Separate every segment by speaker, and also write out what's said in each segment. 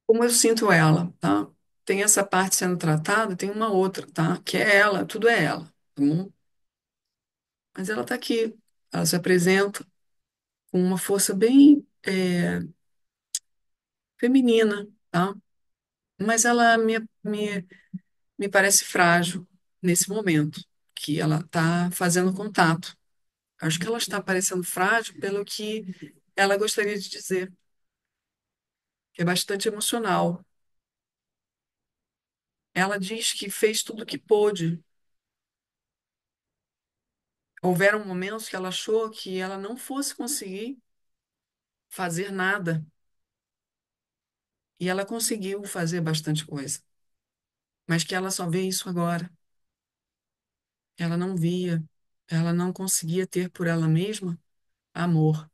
Speaker 1: como eu sinto ela, tá? Tem essa parte sendo tratada, tem uma outra, tá? Que é ela, tudo é ela, tá bom? Mas ela tá aqui, ela se apresenta com uma força bem feminina, tá? Mas ela me parece frágil nesse momento que ela está fazendo contato. Acho que ela está parecendo frágil pelo que ela gostaria de dizer, que é bastante emocional. Ela diz que fez tudo o que pôde. Houveram momentos que ela achou que ela não fosse conseguir fazer nada, e ela conseguiu fazer bastante coisa, mas que ela só vê isso agora. Ela não via, ela não conseguia ter por ela mesma amor.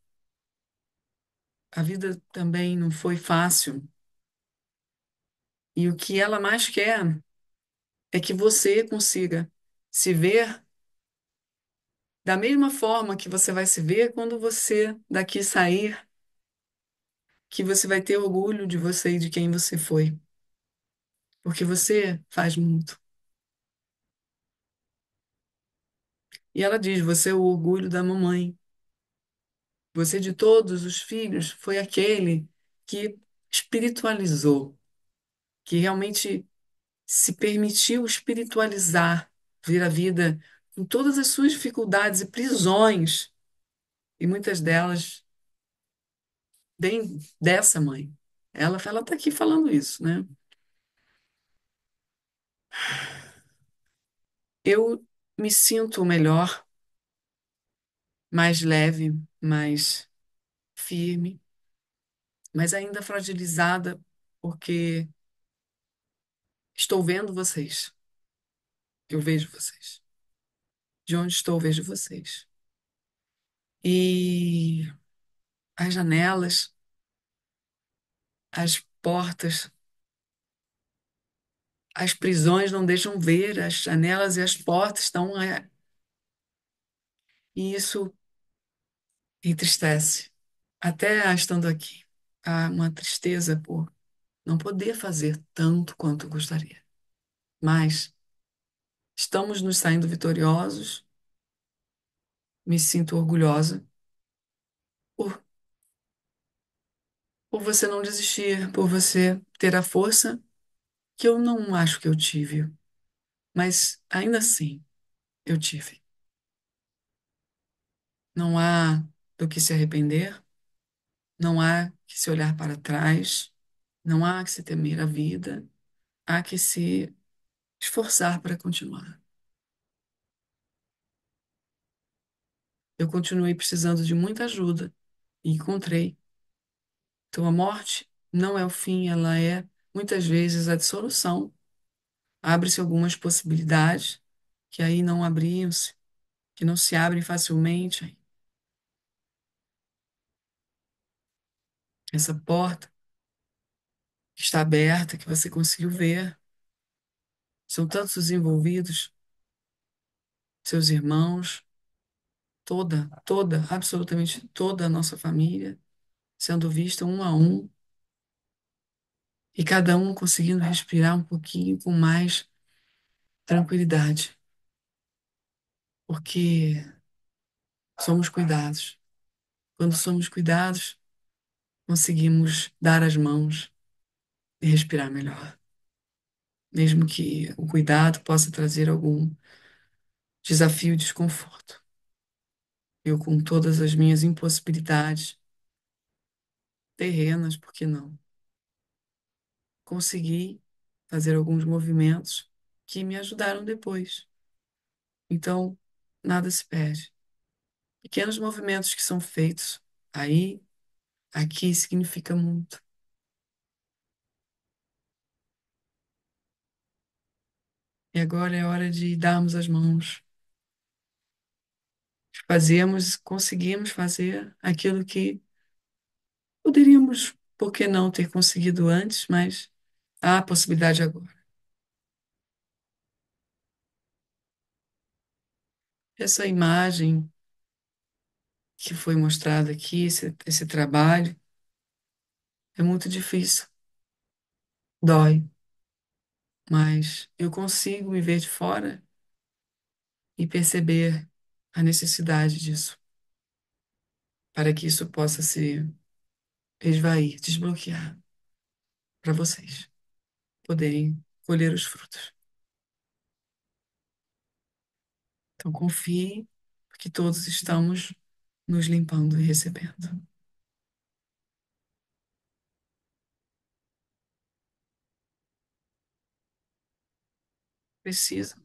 Speaker 1: A vida também não foi fácil, e o que ela mais quer é que você consiga se ver da mesma forma que você vai se ver quando você daqui sair, que você vai ter orgulho de você e de quem você foi, porque você faz muito. E ela diz: você é o orgulho da mamãe. Você de todos os filhos foi aquele que espiritualizou, que realmente se permitiu espiritualizar, ver a vida com todas as suas dificuldades e prisões, e muitas delas bem dessa mãe. Ela está aqui falando isso, né? Eu me sinto melhor, mais leve, mais firme, mas ainda fragilizada, porque estou vendo vocês. Eu vejo vocês. De onde estou, vejo vocês. E as janelas, as portas, as prisões não deixam ver, as janelas e as portas estão. E isso entristece. Até estando aqui, há uma tristeza por não poder fazer tanto quanto gostaria. Mas estamos nos saindo vitoriosos, me sinto orgulhosa por, por você não desistir, por você ter a força que eu não acho que eu tive, mas ainda assim eu tive. Não há do que se arrepender, não há que se olhar para trás, não há que se temer a vida, há que se esforçar para continuar. Eu continuei precisando de muita ajuda e encontrei. Então, a morte não é o fim, ela é muitas vezes a dissolução. Abre-se algumas possibilidades que aí não abriam-se, que não se abrem facilmente. Essa porta que está aberta, que você conseguiu ver, são tantos os envolvidos, seus irmãos, absolutamente toda a nossa família, sendo vista um a um, e cada um conseguindo respirar um pouquinho com mais tranquilidade, porque somos cuidados. Quando somos cuidados, conseguimos dar as mãos e respirar melhor. Mesmo que o cuidado possa trazer algum desafio e desconforto. Eu, com todas as minhas impossibilidades terrenas, por que não? Consegui fazer alguns movimentos que me ajudaram depois. Então, nada se perde. Pequenos movimentos que são feitos aí, aqui, significa muito. E agora é hora de darmos as mãos. Fazemos, conseguimos fazer aquilo que poderíamos, por que não, ter conseguido antes, mas há a possibilidade agora. Essa imagem que foi mostrada aqui, esse trabalho, é muito difícil, dói, mas eu consigo me ver de fora e perceber a necessidade disso, para que isso possa se esvair, desbloquear para vocês poderem colher os frutos. Então confie que todos estamos nos limpando e recebendo. Precisa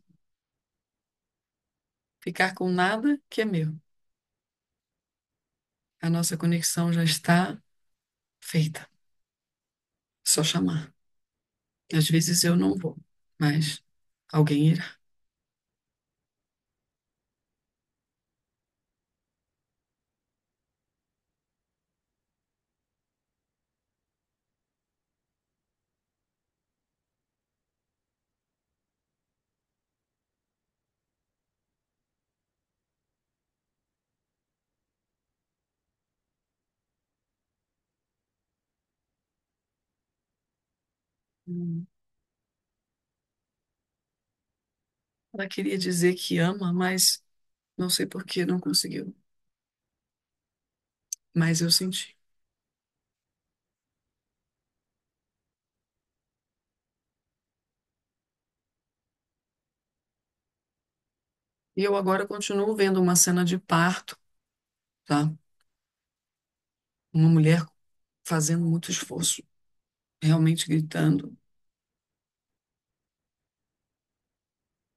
Speaker 1: ficar com nada que é meu. A nossa conexão já está feita. Só chamar. Às vezes eu não vou, mas alguém irá. Hum. Ela queria dizer que ama, mas não sei por que não conseguiu. Mas eu senti. E eu agora continuo vendo uma cena de parto, tá? Uma mulher fazendo muito esforço, realmente gritando.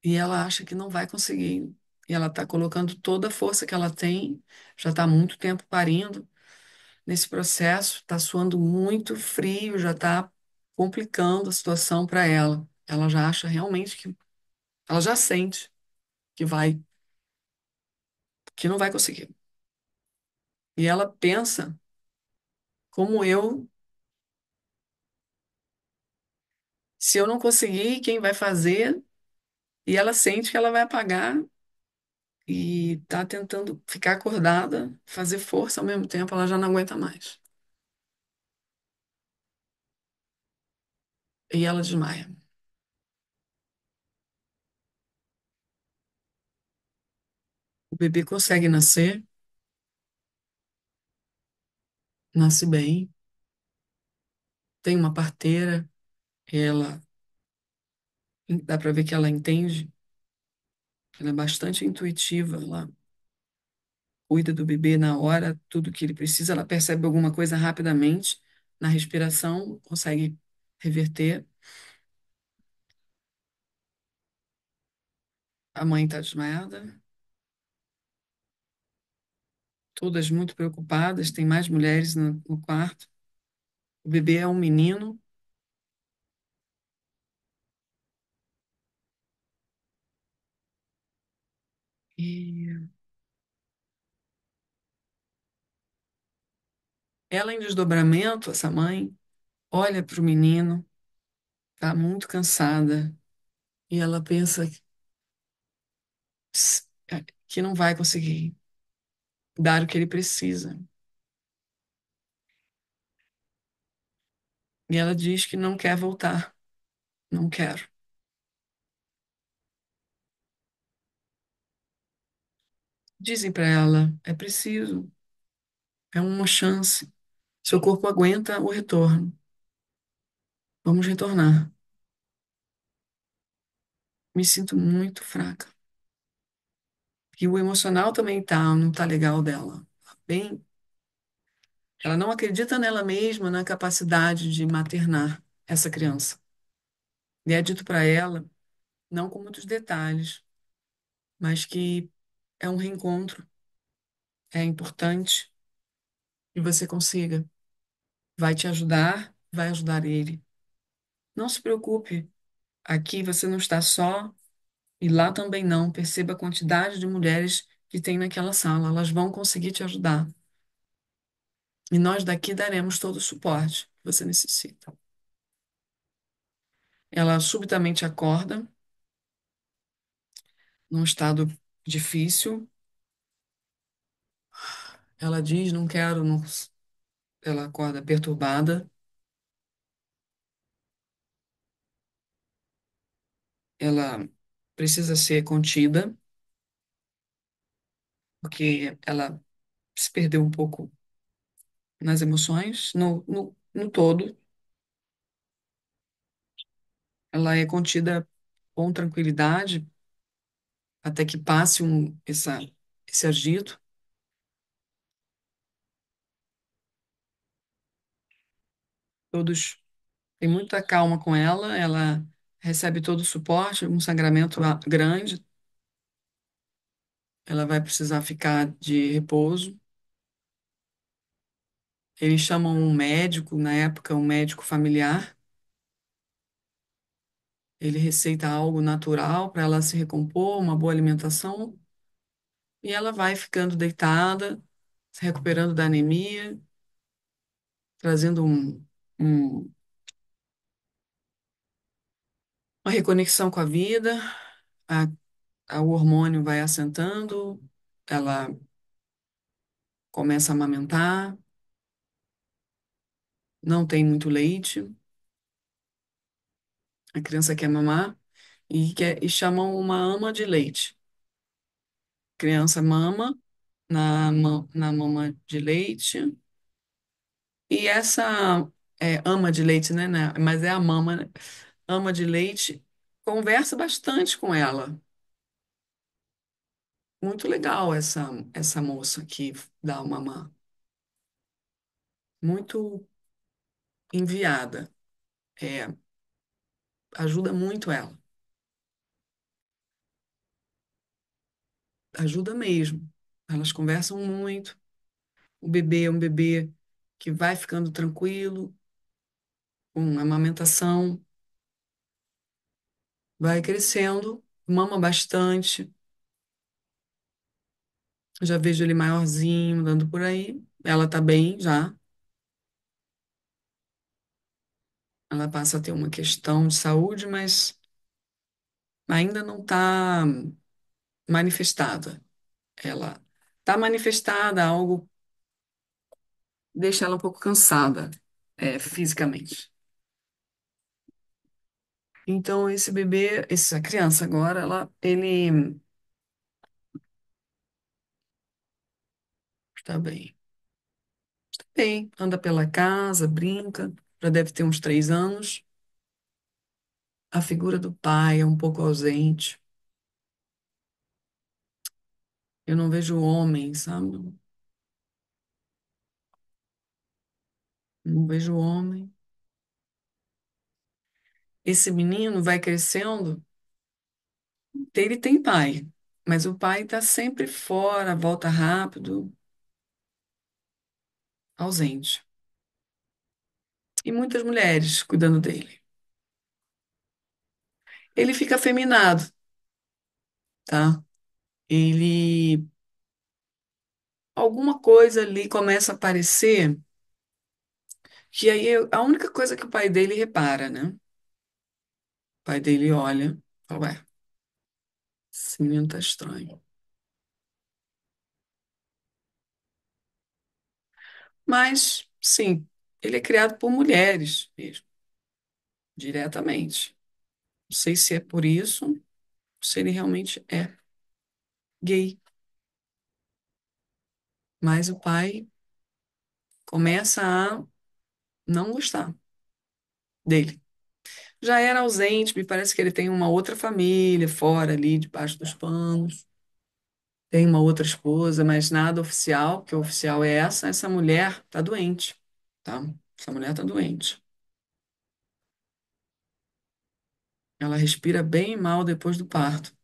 Speaker 1: E ela acha que não vai conseguir. E ela está colocando toda a força que ela tem, já está há muito tempo parindo nesse processo, está suando muito frio, já está complicando a situação para ela. Ela já acha realmente que, ela já sente que vai, que não vai conseguir. E ela pensa, como eu, se eu não conseguir, quem vai fazer? E ela sente que ela vai apagar e está tentando ficar acordada, fazer força ao mesmo tempo, ela já não aguenta mais. E ela desmaia. O bebê consegue nascer, nasce bem, tem uma parteira, ela dá para ver que ela entende, ela é bastante intuitiva, ela cuida do bebê na hora, tudo que ele precisa, ela percebe alguma coisa rapidamente na respiração, consegue reverter. A mãe está desmaiada, todas muito preocupadas, tem mais mulheres no quarto. O bebê é um menino e ela em desdobramento, essa mãe, olha para o menino, está muito cansada e ela pensa que não vai conseguir dar o que ele precisa. E ela diz que não quer voltar, não quero. Dizem para ela, é preciso, é uma chance. Seu corpo aguenta o retorno. Vamos retornar. Me sinto muito fraca. E o emocional também não tá legal dela. Tá bem, ela não acredita nela mesma, na capacidade de maternar essa criança. E é dito para ela, não com muitos detalhes, mas que é um reencontro, é importante e você consiga. Vai te ajudar, vai ajudar ele. Não se preocupe, aqui você não está só e lá também não. Perceba a quantidade de mulheres que tem naquela sala, elas vão conseguir te ajudar. E nós daqui daremos todo o suporte que você necessita. Ela subitamente acorda, num estado difícil. Ela diz: Não quero. Não... Ela acorda perturbada. ela precisa ser contida, porque ela se perdeu um pouco nas emoções, no todo. Ela é contida com tranquilidade até que passe esse agito. Todos têm muita calma com ela, ela recebe todo o suporte, um sangramento grande, ela vai precisar ficar de repouso. Eles chamam um médico, na época, um médico familiar. Ele receita algo natural para ela se recompor, uma boa alimentação, e ela vai ficando deitada, se recuperando da anemia, trazendo um- uma reconexão com a vida. A, o hormônio vai assentando, ela começa a amamentar, não tem muito leite, a criança quer mamar e chamam uma ama de leite. A criança mama na mama de leite. E essa ama de leite, né? Mas é a mama, né? Ama de leite, conversa bastante com ela. Muito legal essa moça que dá uma mamã. Muito enviada. É, ajuda muito ela. Ajuda mesmo. Elas conversam muito. O bebê é um bebê que vai ficando tranquilo, com amamentação, vai crescendo, mama bastante. Já vejo ele maiorzinho, andando por aí. Ela tá bem já. Ela passa a ter uma questão de saúde, mas ainda não está manifestada. Ela está manifestada, algo deixa ela um pouco cansada, fisicamente. Então, esse bebê, essa criança agora, ele está bem. Bem, anda pela casa, brinca, já deve ter uns 3 anos. A figura do pai é um pouco ausente. Eu não vejo homem, sabe? Não vejo homem. Esse menino vai crescendo, ele tem pai, mas o pai está sempre fora, volta rápido, ausente. E muitas mulheres cuidando dele. Ele fica afeminado, tá? Ele. Alguma coisa ali começa a aparecer, que aí é a única coisa que o pai dele repara, né? O pai dele olha, fala, ué, esse menino tá estranho. Mas, sim, ele é criado por mulheres mesmo, diretamente. Não sei se é por isso, se ele realmente é gay. Mas o pai começa a não gostar dele. Já era ausente, me parece que ele tem uma outra família fora ali, debaixo dos panos. Tem uma outra esposa, mas nada oficial, porque o oficial é essa mulher tá doente, tá? Essa mulher tá doente. Ela respira bem mal depois do parto.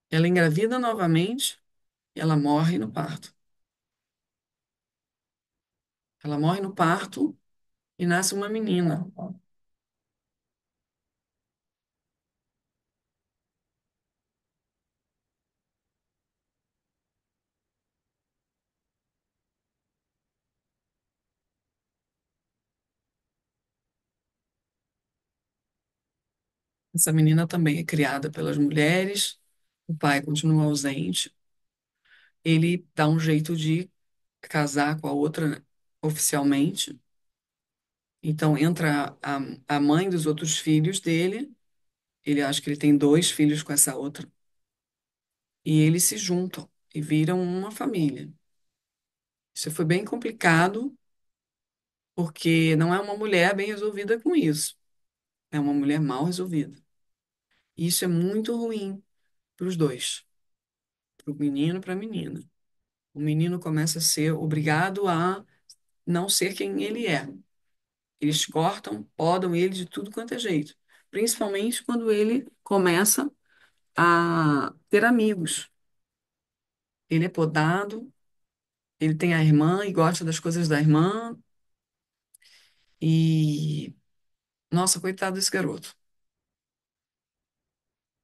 Speaker 1: Ela engravida novamente e ela morre no parto. Ela morre no parto e nasce uma menina. Essa menina também é criada pelas mulheres, o pai continua ausente. Ele dá um jeito de casar com a outra, né, oficialmente, Então entra a mãe dos outros filhos dele, ele acha que ele tem dois filhos com essa outra, e eles se juntam e viram uma família. Isso foi bem complicado, porque não é uma mulher bem resolvida com isso, é uma mulher mal resolvida. E isso é muito ruim para os dois, para o menino e para a menina. O menino começa a ser obrigado a não ser quem ele é. Eles cortam, podam ele de tudo quanto é jeito. Principalmente quando ele começa a ter amigos. Ele é podado, ele tem a irmã e gosta das coisas da irmã. E, nossa, coitado desse garoto.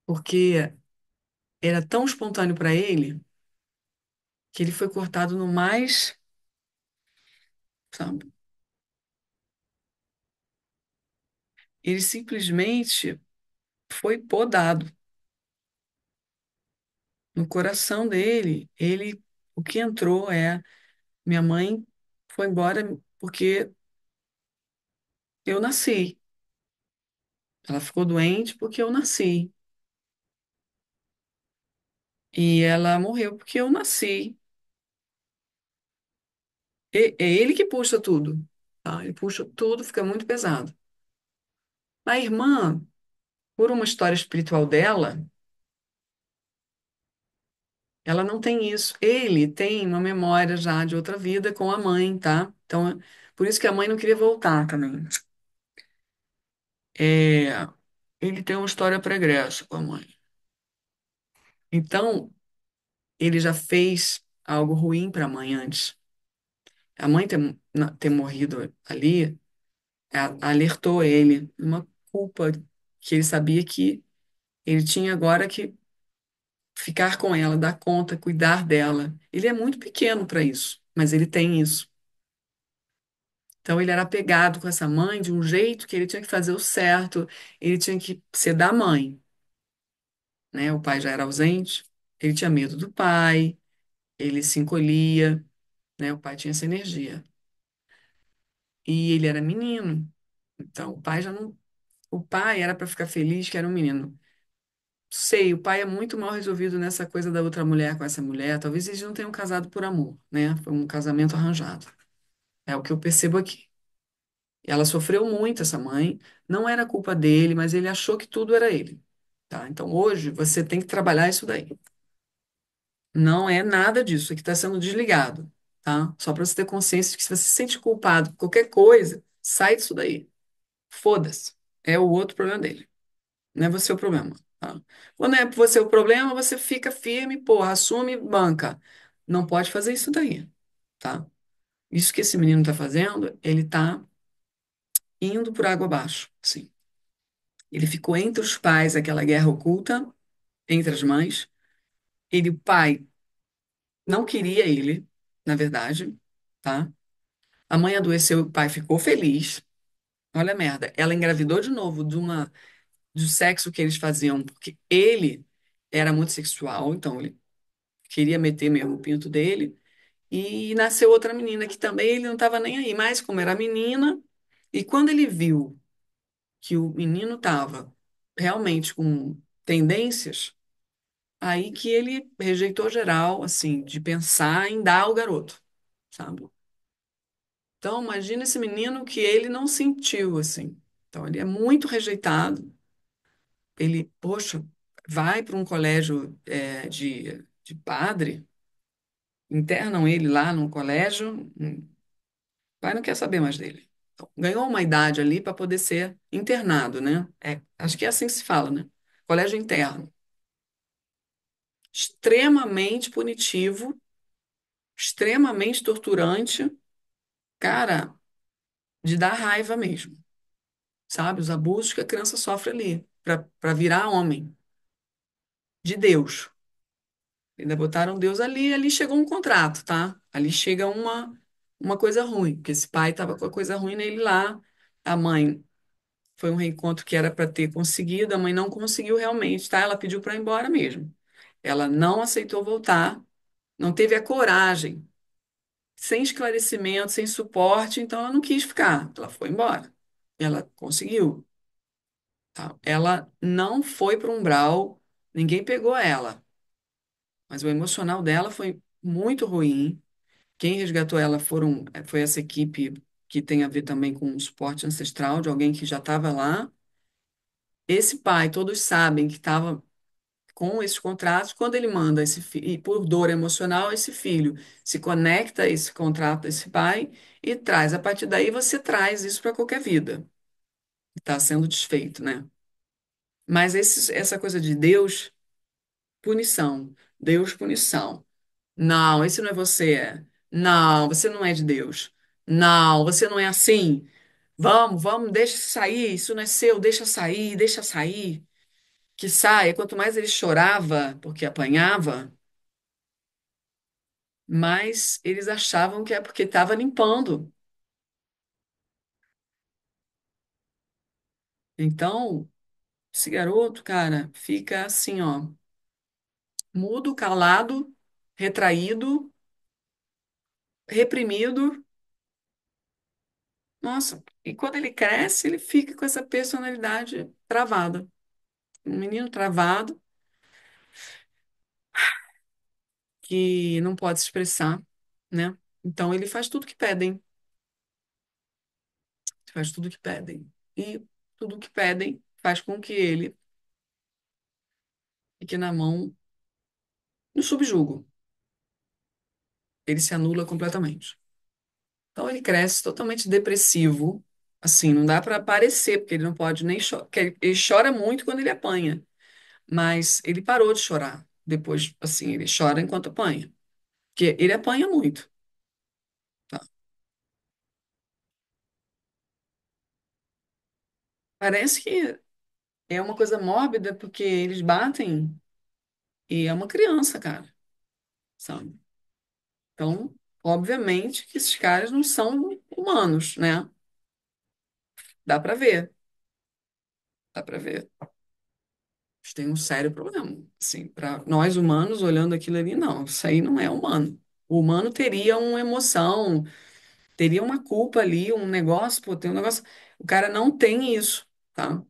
Speaker 1: Porque era tão espontâneo para ele que ele foi cortado no mais, sabe? Ele simplesmente foi podado no coração dele. O que entrou é: minha mãe foi embora porque eu nasci. Ela ficou doente porque eu nasci. E ela morreu porque eu nasci. É ele que puxa tudo, tá? Ele puxa tudo, fica muito pesado. A irmã, por uma história espiritual dela, ela não tem isso. Ele tem uma memória já de outra vida com a mãe, tá? Então, por isso que a mãe não queria voltar também. É, ele tem uma história pregressa com a mãe. Então, ele já fez algo ruim para a mãe antes. A mãe ter morrido ali alertou ele uma culpa que ele sabia que ele tinha agora que ficar com ela, dar conta, cuidar dela. Ele é muito pequeno para isso, mas ele tem isso. Então ele era apegado com essa mãe de um jeito que ele tinha que fazer o certo, ele tinha que ser da mãe, né? O pai já era ausente, ele tinha medo do pai, ele se encolhia, né? O pai tinha essa energia. E ele era menino, então o pai já não. O pai era para ficar feliz que era um menino. Sei, o pai é muito mal resolvido nessa coisa da outra mulher com essa mulher. Talvez eles não tenham casado por amor, né? Foi um casamento arranjado. É o que eu percebo aqui. Ela sofreu muito, essa mãe. Não era culpa dele, mas ele achou que tudo era ele. Tá? Então hoje você tem que trabalhar isso daí. Não é nada disso, aqui está sendo desligado. Tá? Só para você ter consciência de que se você se sente culpado por qualquer coisa, sai disso daí. Foda-se. É o outro problema dele. Não é você o problema, tá? Quando é você o problema, você fica firme, porra, assume, banca. Não pode fazer isso daí, tá? Isso que esse menino tá fazendo, ele tá indo por água abaixo, sim. Ele ficou entre os pais, aquela guerra oculta, entre as mães. O pai, não queria ele, na verdade, tá? A mãe adoeceu, o pai ficou feliz. Olha a merda. Ela engravidou de novo do sexo que eles faziam, porque ele era muito sexual, então ele queria meter mesmo o pinto dele. E nasceu outra menina que também ele não estava nem aí, mas como era menina, e quando ele viu que o menino estava realmente com tendências, aí que ele rejeitou geral, assim, de pensar em dar ao garoto, sabe? Então, imagina esse menino que ele não sentiu, assim. Então, ele é muito rejeitado. Ele, poxa, vai para um colégio de padre, internam ele lá num colégio. O pai não quer saber mais dele. Então, ganhou uma idade ali para poder ser internado, né? Acho que é assim que se fala, né? Colégio interno. Extremamente punitivo, extremamente torturante, cara, de dar raiva mesmo, sabe? Os abusos que a criança sofre ali, para virar homem, de Deus. Ainda botaram Deus ali, ali chegou um contrato, tá? Ali chega uma coisa ruim, porque esse pai estava com a coisa ruim nele lá, a mãe. Foi um reencontro que era para ter conseguido, a mãe não conseguiu realmente, tá? Ela pediu para ir embora mesmo. Ela não aceitou voltar, não teve a coragem, sem esclarecimento, sem suporte, então ela não quis ficar, ela foi embora. Ela conseguiu, tá? Ela não foi para o umbral, ninguém pegou ela, mas o emocional dela foi muito ruim. Quem resgatou ela foi essa equipe que tem a ver também com o suporte ancestral de alguém que já estava lá. Esse pai, todos sabem que estava com esses contratos, quando ele manda e por dor emocional, esse filho se conecta a esse contrato desse pai e traz. A partir daí, você traz isso para qualquer vida. Está sendo desfeito, né? Mas essa coisa de Deus, punição. Deus, punição. Não, esse não é você. Não, você não é de Deus. Não, você não é assim. Vamos, deixa sair. Isso não é seu, deixa sair, deixa sair. Que saia. Quanto mais ele chorava porque apanhava, mas eles achavam que é porque estava limpando. Então, esse garoto, cara, fica assim, ó, mudo, calado, retraído, reprimido. Nossa, e quando ele cresce, ele fica com essa personalidade travada. Um menino travado que não pode se expressar, né? Então ele faz tudo que pedem, faz tudo que pedem. E tudo que pedem faz com que ele fique na mão do subjugo. Ele se anula completamente. Então ele cresce totalmente depressivo. Assim, não dá para aparecer, porque ele não pode nem chorar. Ele chora muito quando ele apanha, mas ele parou de chorar. Depois, assim, ele chora enquanto apanha. Porque ele apanha muito, tá? Parece que é uma coisa mórbida, porque eles batem e é uma criança, cara, sabe? Então, obviamente que esses caras não são humanos, né? Dá para ver, dá para ver. Eles têm um sério problema. Assim, para nós humanos, olhando aquilo ali, não, isso aí não é humano. O humano teria uma emoção, teria uma culpa ali, um negócio, pô, tem um negócio. O cara não tem isso, tá?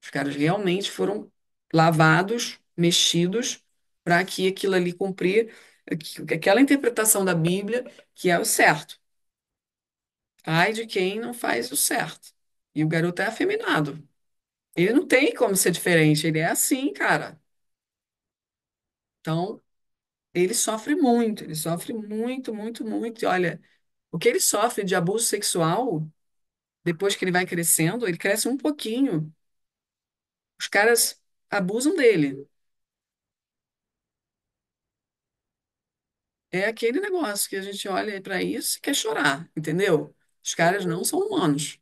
Speaker 1: Os caras realmente foram lavados, mexidos, para que aquilo ali cumprir aquela interpretação da Bíblia que é o certo. Ai de quem não faz o certo. E o garoto é afeminado. Ele não tem como ser diferente, ele é assim, cara. Então, ele sofre muito, muito, muito. E olha, o que ele sofre de abuso sexual, depois que ele vai crescendo, ele cresce um pouquinho. Os caras abusam dele. É aquele negócio que a gente olha para isso e quer chorar, entendeu? Os caras não são humanos.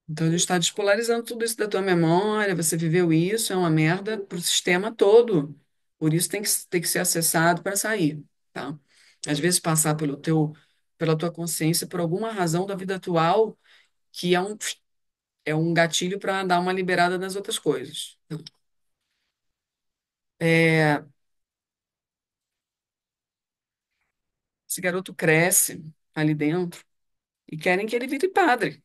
Speaker 1: Então, ele está despolarizando tudo isso da tua memória, você viveu isso, é uma merda para o sistema todo. Por isso tem que ser acessado para sair, tá? Às vezes passar pela tua consciência por alguma razão da vida atual que é um gatilho para dar uma liberada nas outras coisas. É, esse garoto cresce ali dentro e querem que ele vire padre.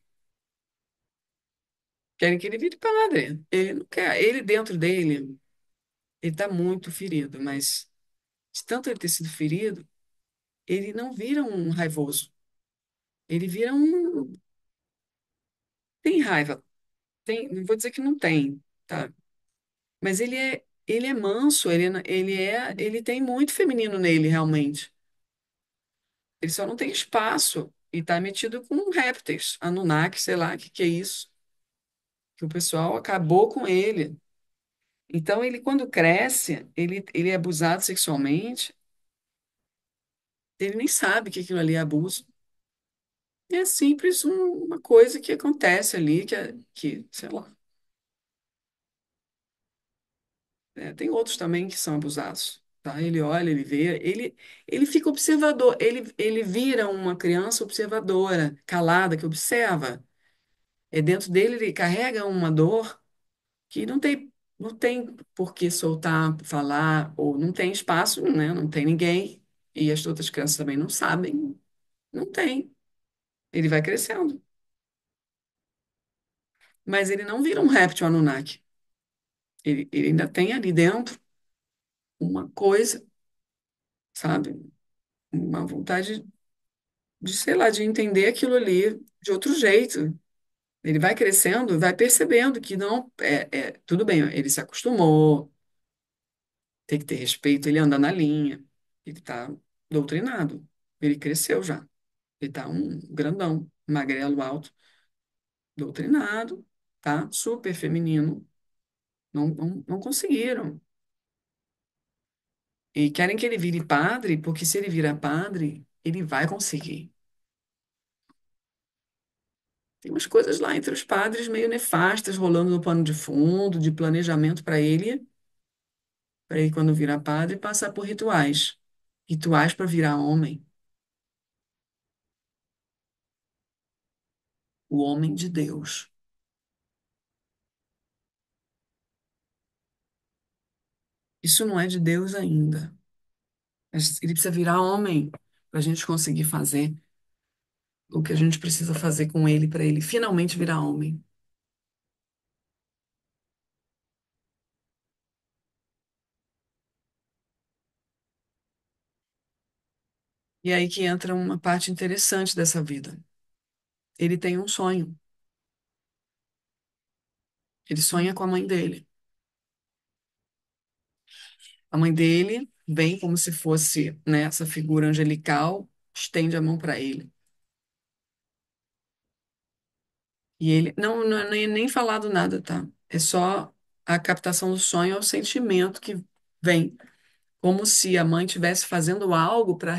Speaker 1: Querem que ele vire padre. Ele não quer. Ele dentro dele, ele está muito ferido, mas de tanto ele ter sido ferido, ele não vira um raivoso. Ele vira um. Tem raiva. Não vou dizer que não tem, tá? Mas ele é manso, ele tem muito feminino nele, realmente. Ele só não tem espaço e tá metido com répteis, Anunnaki, sei lá, que é isso, que o pessoal acabou com ele. Então, ele, quando cresce, ele é abusado sexualmente, ele nem sabe que aquilo ali é abuso. É simples uma coisa que acontece ali, sei lá, tem outros também que são abusados, tá? Ele olha, ele vê, ele fica observador, ele vira uma criança observadora, calada, que observa. Dentro dele ele carrega uma dor que não tem por que soltar, falar, ou não tem espaço, né? Não tem ninguém. E as outras crianças também não sabem, não tem. Ele vai crescendo. Mas ele não vira um réptil Anunnaki. Ele ainda tem ali dentro uma coisa, sabe? Uma vontade de, sei lá, de entender aquilo ali de outro jeito. Ele vai crescendo, vai percebendo que não tudo bem, ele se acostumou, tem que ter respeito, ele anda na linha, ele está doutrinado, ele cresceu já, ele está um grandão, magrelo, alto, doutrinado, tá? Super feminino, não conseguiram. E querem que ele vire padre, porque se ele virar padre, ele vai conseguir. Tem umas coisas lá entre os padres meio nefastas rolando no pano de fundo, de planejamento para ele, quando virar padre, passar por rituais. Rituais para virar homem, o homem de Deus. Isso não é de Deus ainda. Mas ele precisa virar homem para a gente conseguir fazer o que a gente precisa fazer com ele para ele finalmente virar homem. E aí que entra uma parte interessante dessa vida. Ele tem um sonho. Ele sonha com a mãe dele. A mãe dele vem como se fosse, né, essa figura angelical, estende a mão para ele. E ele não é nem falado nada, tá? É só a captação do sonho, é o sentimento que vem, como se a mãe estivesse fazendo algo para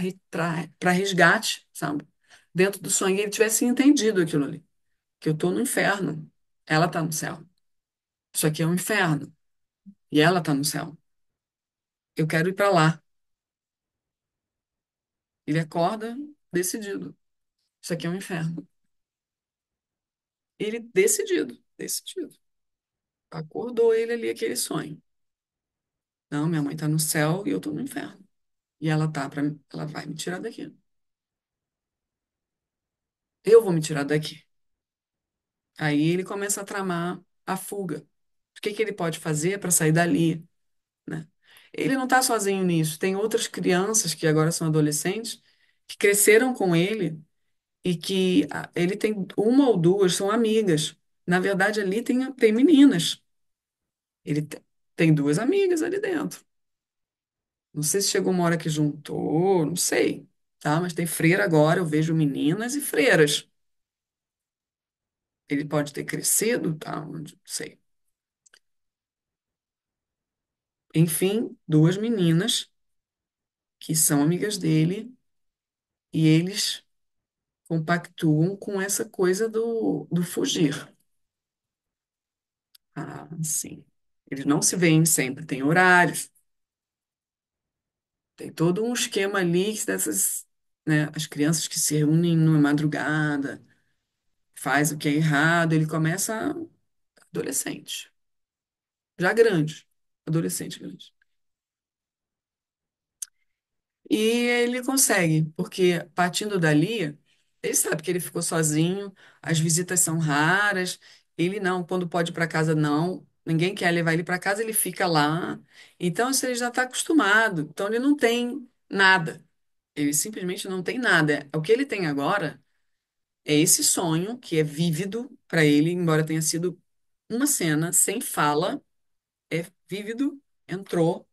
Speaker 1: resgate, sabe? Dentro do sonho, ele tivesse entendido aquilo ali, que eu tô no inferno, ela tá no céu. Isso aqui é um inferno e ela tá no céu. Eu quero ir para lá. Ele acorda decidido. Isso aqui é um inferno. Ele decidido, decidido. Acordou ele ali aquele sonho. Não, minha mãe tá no céu e eu tô no inferno. E ela vai me tirar daqui. Eu vou me tirar daqui. Aí ele começa a tramar a fuga. O que que ele pode fazer para sair dali, né? Ele não está sozinho nisso. Tem outras crianças que agora são adolescentes que cresceram com ele e que ele tem uma ou duas são amigas. Na verdade, ali tem meninas. Ele tem duas amigas ali dentro. Não sei se chegou uma hora que juntou, não sei, tá? Mas tem freira agora, eu vejo meninas e freiras. Ele pode ter crescido, tá? Não sei. Enfim, duas meninas que são amigas dele e eles compactuam com essa coisa do fugir. Ah, sim. Eles não se veem sempre, tem horários, tem todo um esquema ali dessas, né? As crianças que se reúnem numa madrugada, faz o que é errado, ele começa adolescente, já grande, adolescente grande. E ele consegue, porque partindo dali, ele sabe que ele ficou sozinho, as visitas são raras, ele não, quando pode ir para casa, não, ninguém quer levar ele para casa, ele fica lá. Então, isso ele já está acostumado. Então, ele não tem nada. Ele simplesmente não tem nada. O que ele tem agora é esse sonho, que é vívido para ele, embora tenha sido uma cena sem fala, é vívido, entrou.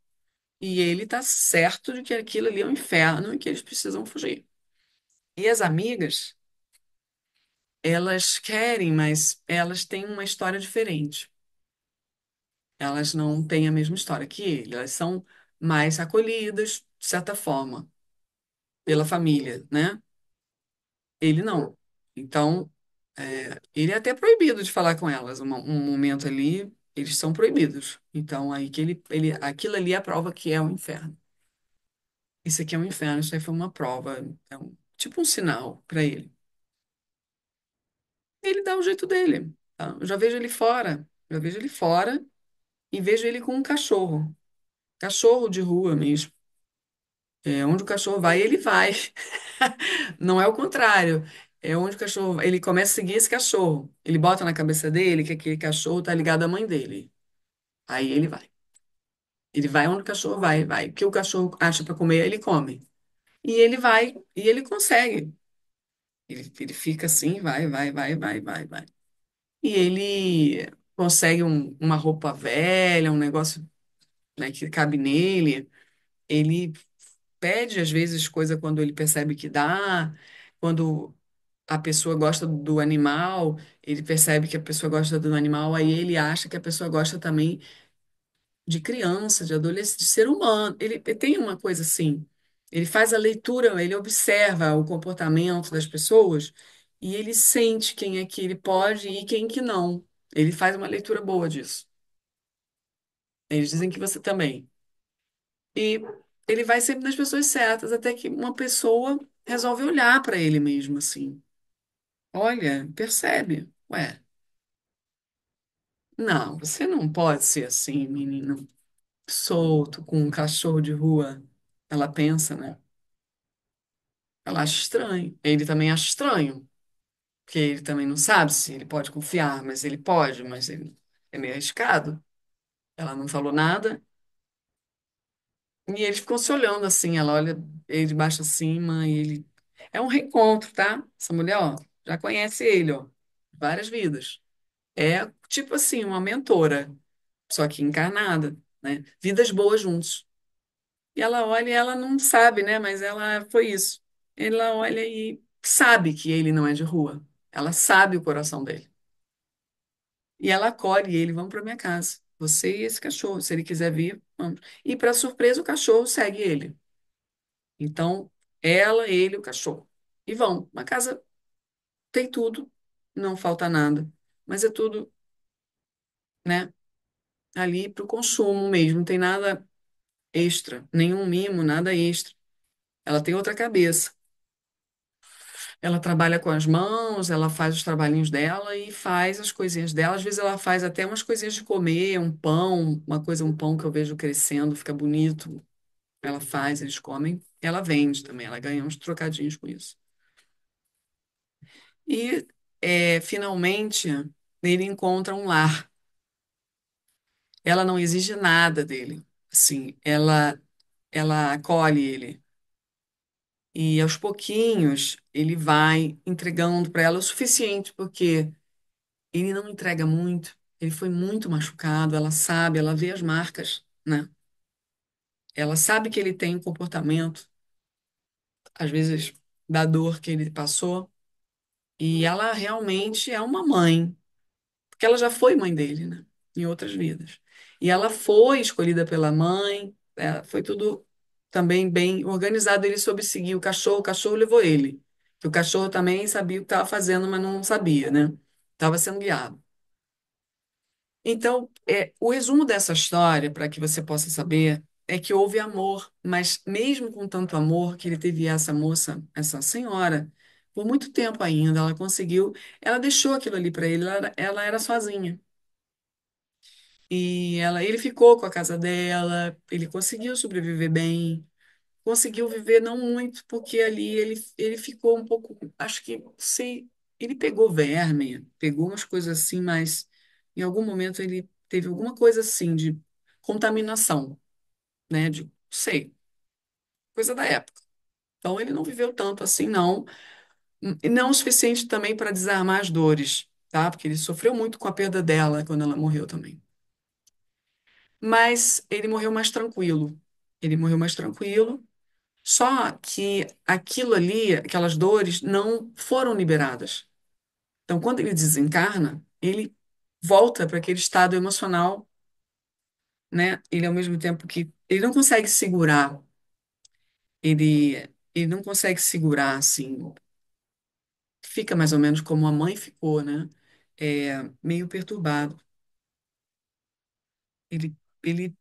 Speaker 1: E ele tá certo de que aquilo ali é um inferno e que eles precisam fugir. E as amigas, elas querem, mas elas têm uma história diferente. Elas não têm a mesma história que ele. Elas são mais acolhidas, de certa forma, pela família, né? Ele não. Então, ele é até proibido de falar com elas. Um momento ali, eles são proibidos. Então, aí que aquilo ali é a prova que é o inferno. Isso aqui é um inferno, isso aí foi uma prova, é tipo um sinal para ele. Ele dá o jeito dele, tá? Eu já vejo ele fora, já vejo ele fora e vejo ele com um cachorro, cachorro de rua mesmo. É onde o cachorro vai, ele vai. Não é o contrário. É onde o cachorro, ele começa a seguir esse cachorro. Ele bota na cabeça dele que aquele cachorro tá ligado à mãe dele. Aí ele vai. Ele vai onde o cachorro vai, vai. O que o cachorro acha para comer, ele come. E ele vai, e ele consegue. Ele fica assim, vai. E ele consegue uma roupa velha, um negócio, né, que cabe nele. Ele pede, às vezes, coisa quando ele percebe que dá. Quando a pessoa gosta do animal, ele percebe que a pessoa gosta do animal, aí ele acha que a pessoa gosta também de criança, de adolescente, de ser humano. Ele tem uma coisa assim. Ele faz a leitura, ele observa o comportamento das pessoas e ele sente quem é que ele pode e quem que não. Ele faz uma leitura boa disso. Eles dizem que você também. E ele vai sempre nas pessoas certas, até que uma pessoa resolve olhar para ele mesmo assim. Olha, percebe? Ué, não, você não pode ser assim, menino, solto, com um cachorro de rua. Ela pensa, né? Ela acha estranho. Ele também acha estranho, porque ele também não sabe se ele pode confiar, mas ele pode, mas ele é meio arriscado. Ela não falou nada e eles ficam se olhando assim. Ela olha ele de baixo acima e ele. É um reencontro, tá? Essa mulher, ó, já conhece ele, ó, várias vidas. É tipo assim, uma mentora, só que encarnada, né? Vidas boas juntos. E ela olha e ela não sabe, né? Mas ela foi isso. Ela olha e sabe que ele não é de rua. Ela sabe o coração dele. E ela acolhe ele, vamos para minha casa. Você e esse cachorro, se ele quiser vir, vamos. E para surpresa, o cachorro segue ele. Então, ela, ele, o cachorro. E vão. Uma casa tem tudo, não falta nada. Mas é tudo, né, ali para o consumo mesmo. Não tem nada extra, nenhum mimo, nada extra. Ela tem outra cabeça. Ela trabalha com as mãos, ela faz os trabalhinhos dela e faz as coisinhas dela. Às vezes ela faz até umas coisinhas de comer, um pão, uma coisa, um pão que eu vejo crescendo, fica bonito. Ela faz, eles comem. Ela vende também, ela ganha uns trocadinhos com isso. E finalmente ele encontra um lar. Ela não exige nada dele. Assim, ela acolhe ele. E aos pouquinhos ele vai entregando para ela o suficiente, porque ele não entrega muito, ele foi muito machucado, ela sabe, ela vê as marcas, né? Ela sabe que ele tem um comportamento, às vezes, da dor que ele passou, e ela realmente é uma mãe, porque ela já foi mãe dele, né? Em outras vidas. E ela foi escolhida pela mãe, foi tudo também bem organizado. Ele soube seguir o cachorro levou ele. Que o cachorro também sabia o que estava fazendo, mas não sabia, né? Estava sendo guiado. Então, o resumo dessa história, para que você possa saber, é que houve amor, mas mesmo com tanto amor que ele teve essa moça, essa senhora, por muito tempo ainda, ela conseguiu, ela deixou aquilo ali para ele, ela era sozinha. E ele ficou com a casa dela, ele conseguiu sobreviver bem, conseguiu viver não muito, porque ali ele ficou um pouco, acho que, sei, ele pegou verme, pegou umas coisas assim, mas em algum momento ele teve alguma coisa assim de contaminação, né, de, sei, coisa da época. Então ele não viveu tanto assim, não, e não o suficiente também para desarmar as dores, tá? Porque ele sofreu muito com a perda dela quando ela morreu também. Mas ele morreu mais tranquilo. Ele morreu mais tranquilo. Só que aquilo ali, aquelas dores, não foram liberadas. Então, quando ele desencarna, ele volta para aquele estado emocional, né? Ele, ao mesmo tempo que ele não consegue segurar, ele não consegue segurar, assim, fica mais ou menos como a mãe ficou, né? Meio perturbado. Ele,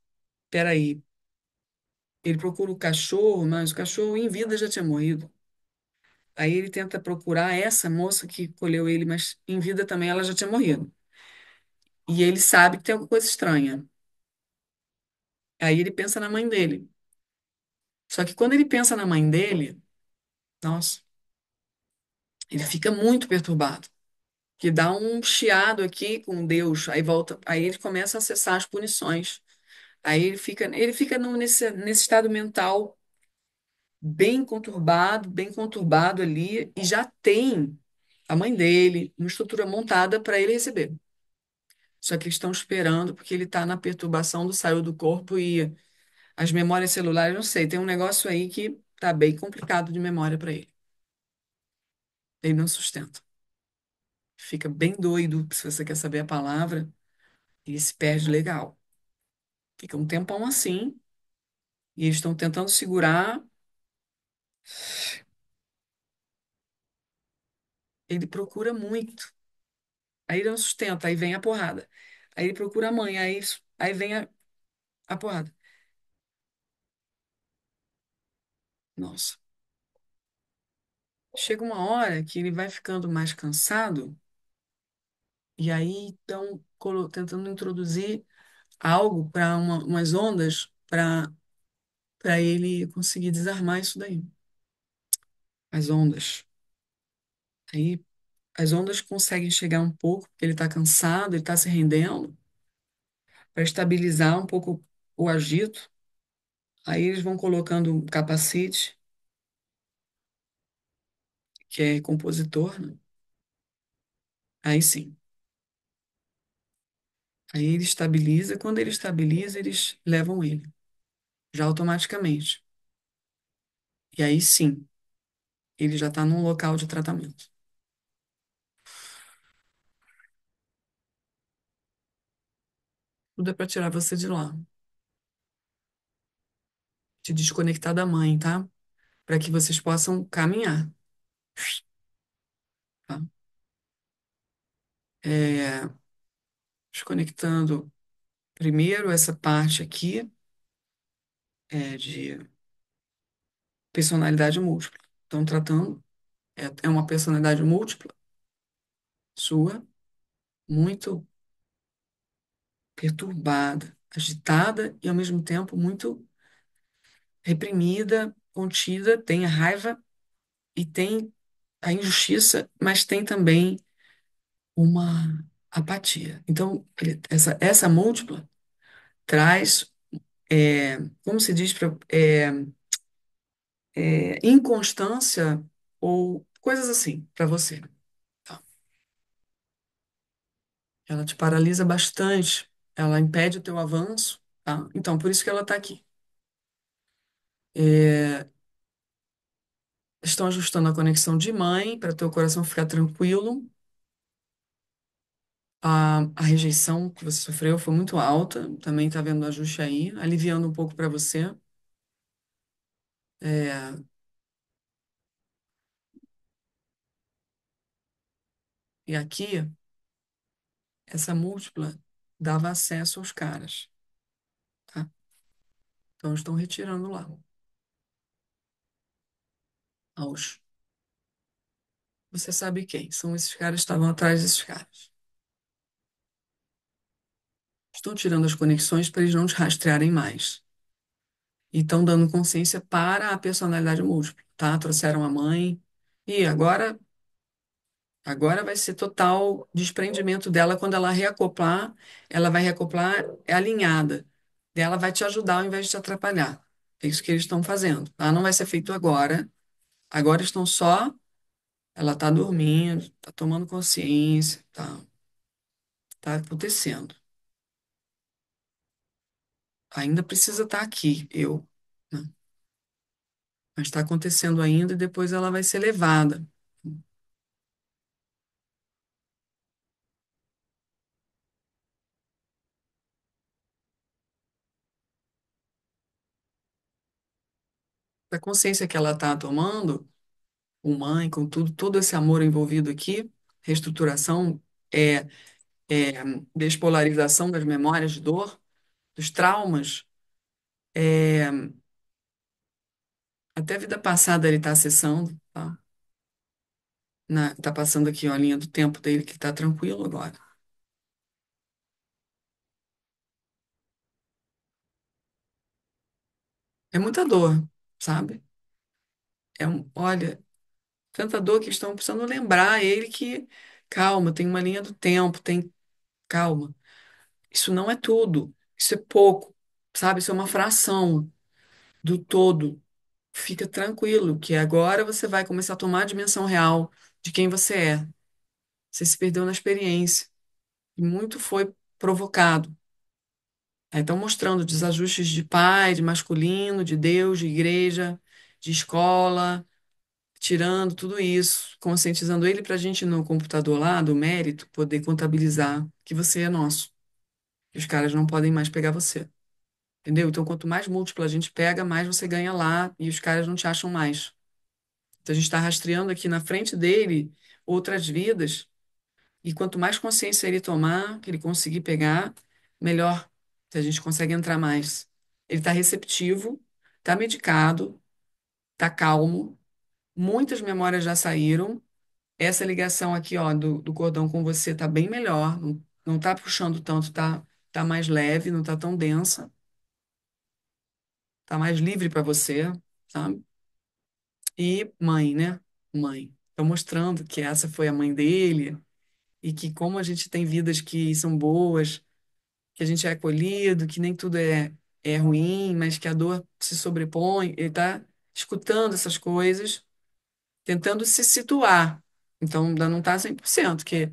Speaker 1: peraí, ele procura o cachorro, mas o cachorro em vida já tinha morrido. Aí ele tenta procurar essa moça que colheu ele, mas em vida também ela já tinha morrido. E ele sabe que tem alguma coisa estranha. Aí ele pensa na mãe dele. Só que quando ele pensa na mãe dele, nossa, ele fica muito perturbado. Que dá um chiado aqui com Deus, aí volta, aí ele começa a acessar as punições. Aí ele fica nesse estado mental bem conturbado ali, e já tem a mãe dele, uma estrutura montada para ele receber. Só que eles estão esperando porque ele está na perturbação do saiu do corpo e as memórias celulares, não sei, tem um negócio aí que tá bem complicado de memória para ele. Ele não sustenta. Fica bem doido, se você quer saber a palavra, ele se perde legal. Fica um tempão assim, e eles estão tentando segurar, ele procura muito. Aí ele não sustenta, aí vem a porrada. Aí ele procura a mãe, aí vem a porrada. Nossa. Chega uma hora que ele vai ficando mais cansado, e aí estão tentando introduzir algo para umas ondas para ele conseguir desarmar isso daí. As ondas. Aí as ondas conseguem chegar um pouco, porque ele está cansado, ele está se rendendo, para estabilizar um pouco o agito. Aí eles vão colocando um capacete, que é compositor, né? Aí sim. Aí ele estabiliza. Quando ele estabiliza, eles levam ele, já automaticamente. E aí sim, ele já está num local de tratamento. Tudo é para tirar você de lá, te desconectar da mãe, tá? Para que vocês possam caminhar, tá? É, desconectando primeiro essa parte aqui de personalidade múltipla. Estão tratando, é uma personalidade múltipla sua, muito perturbada, agitada e ao mesmo tempo muito reprimida, contida, tem a raiva e tem a injustiça, mas tem também uma apatia. Então, essa múltipla traz, como se diz, inconstância ou coisas assim para você. Tá? Ela te paralisa bastante, ela impede o teu avanço, tá? Então, por isso que ela está aqui. É, estão ajustando a conexão de mãe para teu coração ficar tranquilo. A rejeição que você sofreu foi muito alta, também está vendo o ajuste aí, aliviando um pouco para você. É, e aqui, essa múltipla dava acesso aos caras, tá? Então estão retirando lá, aos. Você sabe quem? São esses caras que estavam atrás desses caras. Estão tirando as conexões para eles não te rastrearem mais. E estão dando consciência para a personalidade múltipla, tá? Trouxeram a mãe. E agora vai ser total desprendimento dela quando ela vai reacoplar alinhada. Ela vai te ajudar ao invés de te atrapalhar. É isso que eles estão fazendo, tá? Não vai ser feito agora. Agora estão só, ela tá dormindo, tá tomando consciência, tá acontecendo. Ainda precisa estar aqui, né? Mas está acontecendo ainda e depois ela vai ser levada. A consciência que ela está tomando, com mãe, com tudo, todo esse amor envolvido aqui, reestruturação, é, é, despolarização das memórias de dor, dos traumas, é, até a vida passada ele está acessando, tá? Tá passando aqui ó, a linha do tempo dele que está tranquilo agora. É muita dor. sabe? Olha, tanta dor que estão precisando lembrar ele que, calma, tem uma linha do tempo, tem, calma. Isso não é tudo, isso é pouco, sabe? Isso é uma fração do todo. Fica tranquilo, que agora você vai começar a tomar a dimensão real de quem você é. Você se perdeu na experiência e muito foi provocado. Aí estão mostrando desajustes de pai, de masculino, de Deus, de igreja, de escola, tirando tudo isso, conscientizando ele para a gente no computador lá, do mérito, poder contabilizar que você é nosso. Que os caras não podem mais pegar você. Entendeu? Então, quanto mais múltipla a gente pega, mais você ganha lá e os caras não te acham mais. Então, a gente está rastreando aqui na frente dele outras vidas, e quanto mais consciência ele tomar, que ele conseguir pegar, melhor. A gente consegue entrar mais. Ele está receptivo, está medicado, está calmo, muitas memórias já saíram. Essa ligação aqui, ó, do cordão com você está bem melhor, não está puxando tanto, tá mais leve, não está tão densa, está mais livre para você, sabe? E mãe, né? Mãe. Estou mostrando que essa foi a mãe dele e que como a gente tem vidas que são boas, que a gente é acolhido, que nem tudo é ruim, mas que a dor se sobrepõe. Ele está escutando essas coisas, tentando se situar. Então, ainda não está 100%, que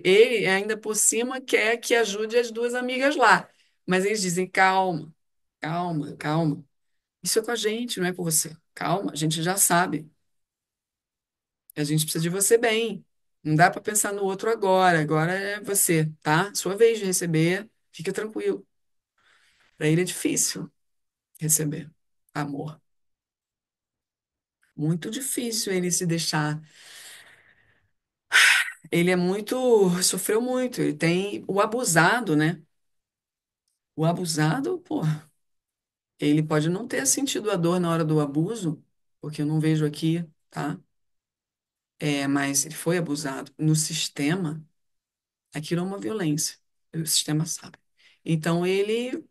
Speaker 1: ele, ainda por cima, quer que ajude as duas amigas lá. Mas eles dizem, calma, calma, calma. Isso é com a gente, não é com você. Calma, a gente já sabe. A gente precisa de você bem. Não dá para pensar no outro agora. Agora é você, tá? Sua vez de receber. Fica tranquilo. Para ele é difícil receber amor. Muito difícil ele se deixar. Ele é muito, sofreu muito. Ele tem o abusado, né? O abusado, pô, ele pode não ter sentido a dor na hora do abuso, porque eu não vejo aqui, tá? Mas ele foi abusado. No sistema, aquilo é uma violência. O sistema sabe. Então ele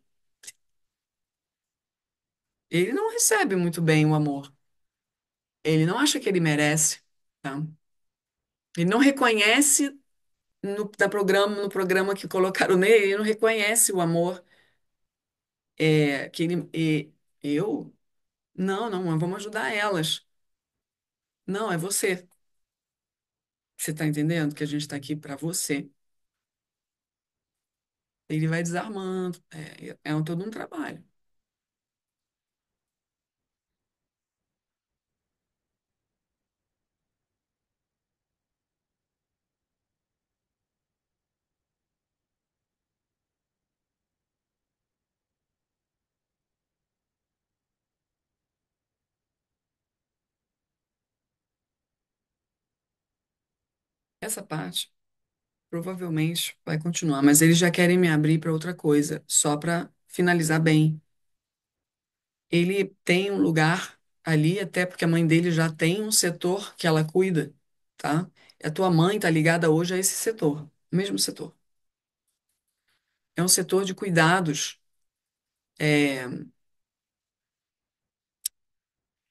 Speaker 1: não recebe muito bem o amor. Ele não acha que ele merece, tá? Ele não reconhece no programa que colocaram nele, ele não reconhece o amor que ele. Eu? Não, não, vamos ajudar elas. Não, é você. Você está entendendo que a gente está aqui para você? Ele vai desarmando. Todo um trabalho. Essa parte provavelmente vai continuar, mas eles já querem me abrir para outra coisa, só para finalizar bem. Ele tem um lugar ali, até porque a mãe dele já tem um setor que ela cuida, tá? A tua mãe está ligada hoje a esse setor, o mesmo setor. É um setor de cuidados. É,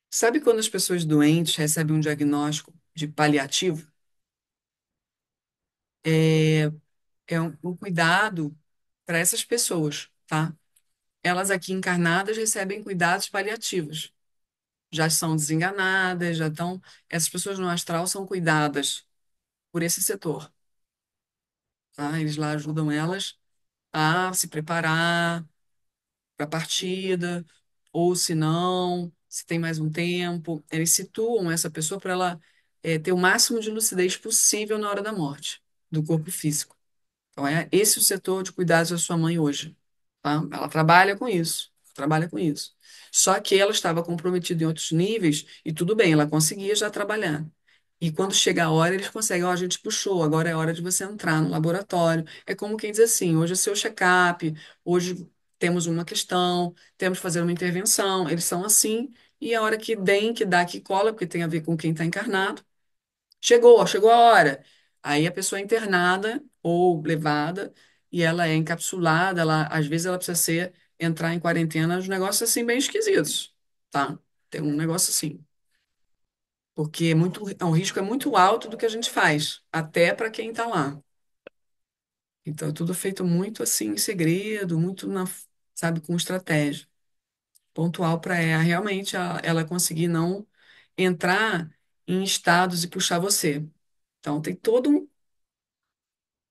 Speaker 1: sabe quando as pessoas doentes recebem um diagnóstico de paliativo? É, é um cuidado para essas pessoas, tá? Elas aqui encarnadas recebem cuidados paliativos. Já são desenganadas, já estão. Essas pessoas no astral são cuidadas por esse setor, tá? Eles lá ajudam elas a se preparar para a partida, ou se não, se tem mais um tempo. Eles situam essa pessoa para ela ter o máximo de lucidez possível na hora da morte do corpo físico. Então, é esse o setor de cuidados da sua mãe hoje, tá? Ela trabalha com isso, trabalha com isso. Só que ela estava comprometida em outros níveis e tudo bem, ela conseguia já trabalhar. E quando chega a hora, eles conseguem, ó, a gente puxou, agora é hora de você entrar no laboratório. É como quem diz assim, hoje é seu check-up, hoje temos uma questão, temos que fazer uma intervenção. Eles são assim, e a hora que deem, que dá, que cola, porque tem a ver com quem está encarnado, chegou a hora. Aí a pessoa é internada ou levada e ela é encapsulada, às vezes ela precisa entrar em quarentena, uns negócios assim bem esquisitos, tá? Tem um negócio assim, porque o risco é muito alto do que a gente faz, até para quem está lá. Então, é tudo feito muito assim em segredo, muito sabe, com estratégia. Pontual para realmente ela conseguir não entrar em estados e puxar você. Então, tem todo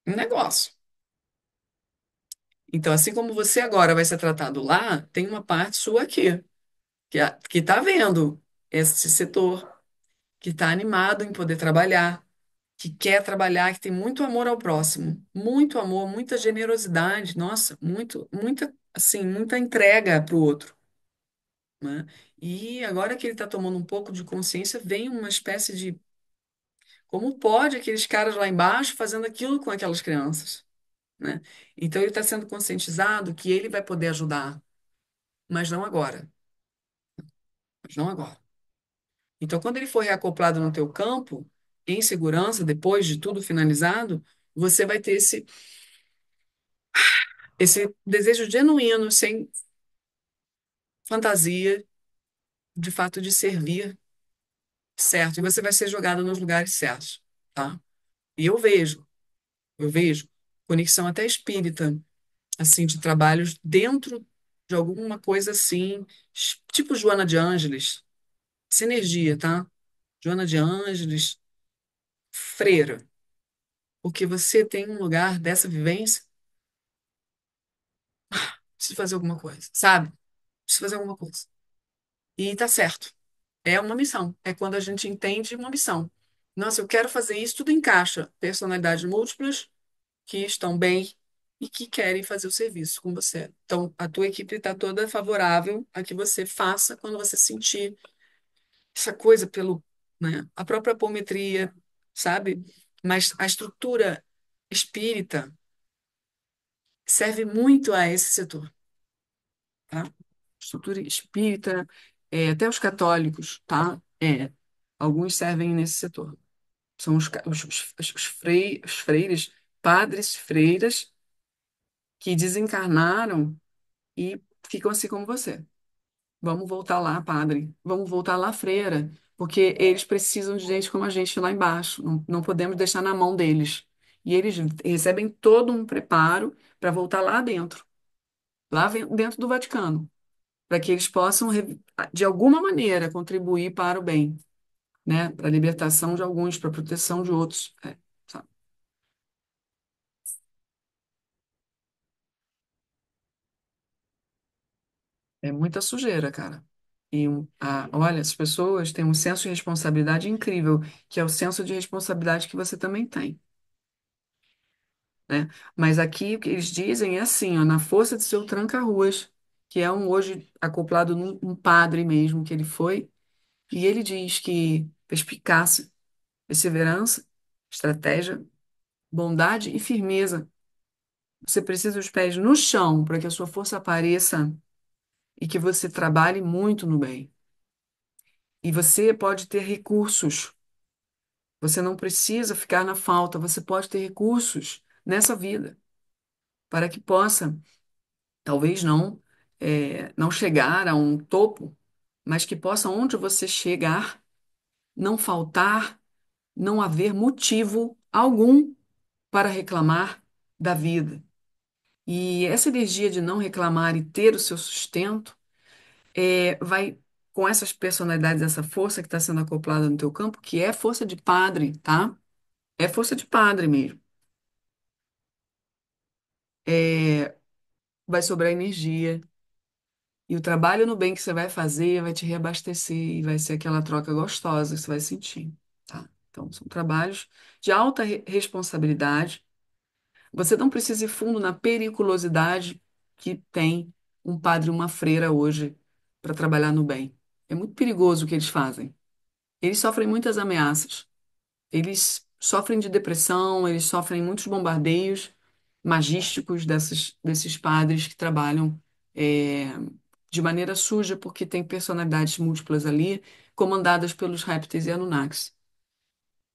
Speaker 1: um negócio. Então, assim como você agora vai ser tratado lá, tem uma parte sua aqui, que está vendo esse setor, que está animado em poder trabalhar, que quer trabalhar, que tem muito amor ao próximo, muito amor, muita generosidade, nossa, muita, assim, muita entrega para o outro, né? E agora que ele está tomando um pouco de consciência, vem uma espécie de como pode aqueles caras lá embaixo fazendo aquilo com aquelas crianças, né? Então ele está sendo conscientizado que ele vai poder ajudar, mas não agora, mas não agora. Então, quando ele for reacoplado no teu campo, em segurança, depois de tudo finalizado, você vai ter esse desejo genuíno, sem fantasia, de fato de servir certo. E você vai ser jogado nos lugares certos, tá? E eu vejo conexão até espírita, assim, de trabalhos dentro de alguma coisa assim, tipo Joana de Ângeles, sinergia, tá? Joana de Ângeles, freira, porque você tem um lugar dessa vivência, precisa fazer alguma coisa, sabe? Precisa fazer alguma coisa. E tá certo. É uma missão. É quando a gente entende uma missão. Nossa, eu quero fazer isso, tudo encaixa. Personalidades múltiplas que estão bem e que querem fazer o serviço com você. Então, a tua equipe está toda favorável a que você faça quando você sentir essa coisa pelo, né, a própria apometria, sabe? Mas a estrutura espírita serve muito a esse setor, tá? Estrutura espírita, até os católicos, tá? Alguns servem nesse setor. São os freires, padres, freiras, que desencarnaram e ficam assim como você. Vamos voltar lá, padre. Vamos voltar lá, freira. Porque eles precisam de gente como a gente lá embaixo. Não, não podemos deixar na mão deles. E eles recebem todo um preparo para voltar lá dentro, dentro do Vaticano, para que eles possam, de alguma maneira, contribuir para o bem, né? Para a libertação de alguns, para a proteção de outros. Sabe? É muita sujeira, cara. E olha, as pessoas têm um senso de responsabilidade incrível, que é o senso de responsabilidade que você também tem, né? Mas aqui o que eles dizem é assim, ó, na força de seu tranca-ruas, que é um hoje acoplado num um padre mesmo que ele foi, e ele diz que perspicácia, perseverança, estratégia, bondade e firmeza. Você precisa dos pés no chão para que a sua força apareça e que você trabalhe muito no bem. E você pode ter recursos. Você não precisa ficar na falta, você pode ter recursos nessa vida para que possa, talvez não chegar a um topo, mas que possa, onde você chegar, não faltar, não haver motivo algum para reclamar da vida. E essa energia de não reclamar e ter o seu sustento vai com essas personalidades, essa força que está sendo acoplada no teu campo, que é força de padre, tá? É força de padre mesmo. Vai sobrar energia. E o trabalho no bem que você vai fazer vai te reabastecer e vai ser aquela troca gostosa que você vai sentir, tá? Então, são trabalhos de alta responsabilidade. Você não precisa ir fundo na periculosidade que tem um padre e uma freira hoje para trabalhar no bem. É muito perigoso o que eles fazem. Eles sofrem muitas ameaças. Eles sofrem de depressão, eles sofrem muitos bombardeios magísticos desses padres que trabalham é, de maneira suja, porque tem personalidades múltiplas ali, comandadas pelos répteis e Anunnakis.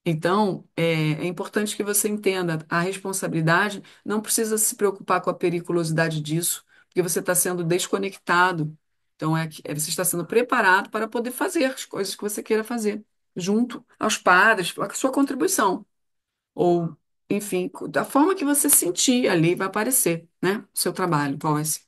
Speaker 1: Então, é importante que você entenda a responsabilidade, não precisa se preocupar com a periculosidade disso, porque você está sendo desconectado. Então, você está sendo preparado para poder fazer as coisas que você queira fazer, junto aos padres, a sua contribuição. Ou, enfim, da forma que você sentir ali, vai aparecer, né? O seu trabalho, qual vai ser.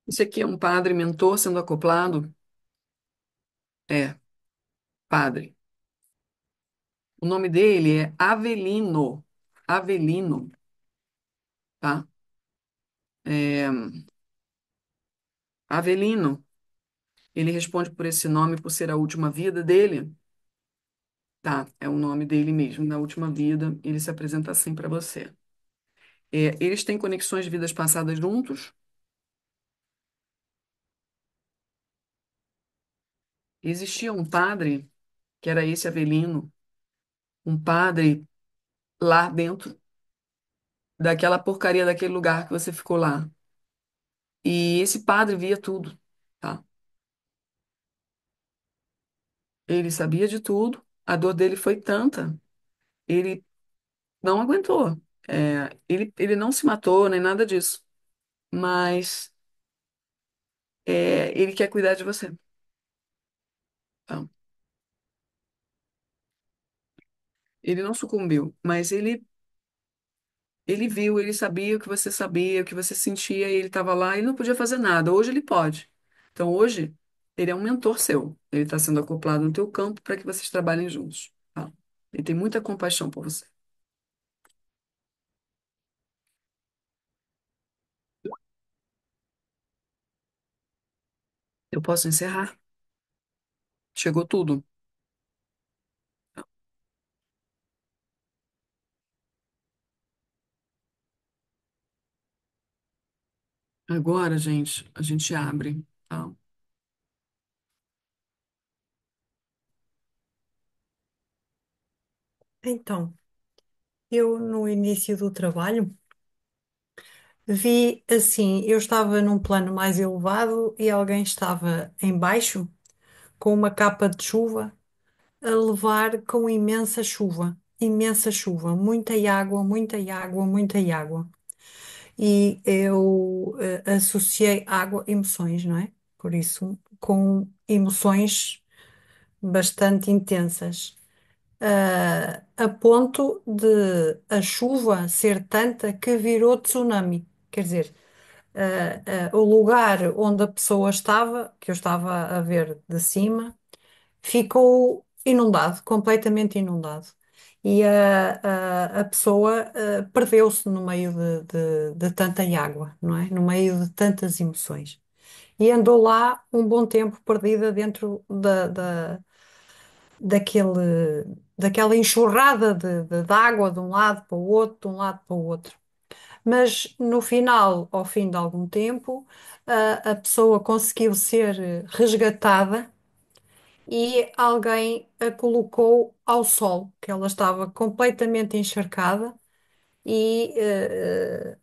Speaker 1: Esse aqui é um padre mentor sendo acoplado? É, padre. O nome dele é Avelino. Avelino, tá? É, Avelino. Ele responde por esse nome por ser a última vida dele. Tá, é o nome dele mesmo. Na última vida, ele se apresenta assim para você. Eles têm conexões de vidas passadas juntos. Existia um padre, que era esse Avelino, um padre lá dentro daquela porcaria daquele lugar que você ficou lá. E esse padre via tudo, tá? Ele sabia de tudo, a dor dele foi tanta, ele não aguentou. Ele não se matou, nem nada disso, mas ele quer cuidar de você, tá? Ele não sucumbiu, mas ele viu, ele sabia, o que você sentia, e ele estava lá e não podia fazer nada. Hoje ele pode. Então hoje ele é um mentor seu. Ele está sendo acoplado no teu campo para que vocês trabalhem juntos, tá? Ele tem muita compaixão por você. Eu posso encerrar? Chegou tudo. Agora, gente, a gente abre, tá?
Speaker 2: Então, eu no início do trabalho vi assim, eu estava num plano mais elevado e alguém estava em baixo com uma capa de chuva a levar com imensa chuva, muita água, muita água, muita água. E eu associei água a emoções, não é? Por isso, com emoções bastante intensas. A ponto de a chuva ser tanta que virou tsunami. Quer dizer, o lugar onde a pessoa estava, que eu estava a ver de cima, ficou inundado, completamente inundado. E a pessoa perdeu-se no meio de tanta água, não é? No meio de tantas emoções. E andou lá um bom tempo perdida dentro daquele, daquela enxurrada de água de um lado para o outro, de um lado para o outro. Mas no final, ao fim de algum tempo, a pessoa conseguiu ser resgatada e alguém a colocou ao sol, que ela estava completamente encharcada e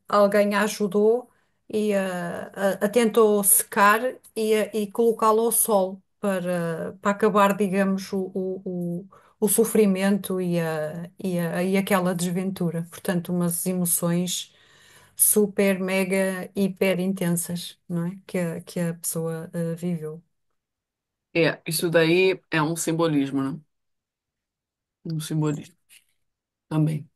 Speaker 2: alguém a ajudou e a tentou secar e colocá-la ao sol para acabar, digamos, o sofrimento e aquela desventura. Portanto, umas emoções super, mega, hiper intensas, não é? Que a pessoa viveu.
Speaker 1: Isso daí é um simbolismo, né? Um simbolismo também.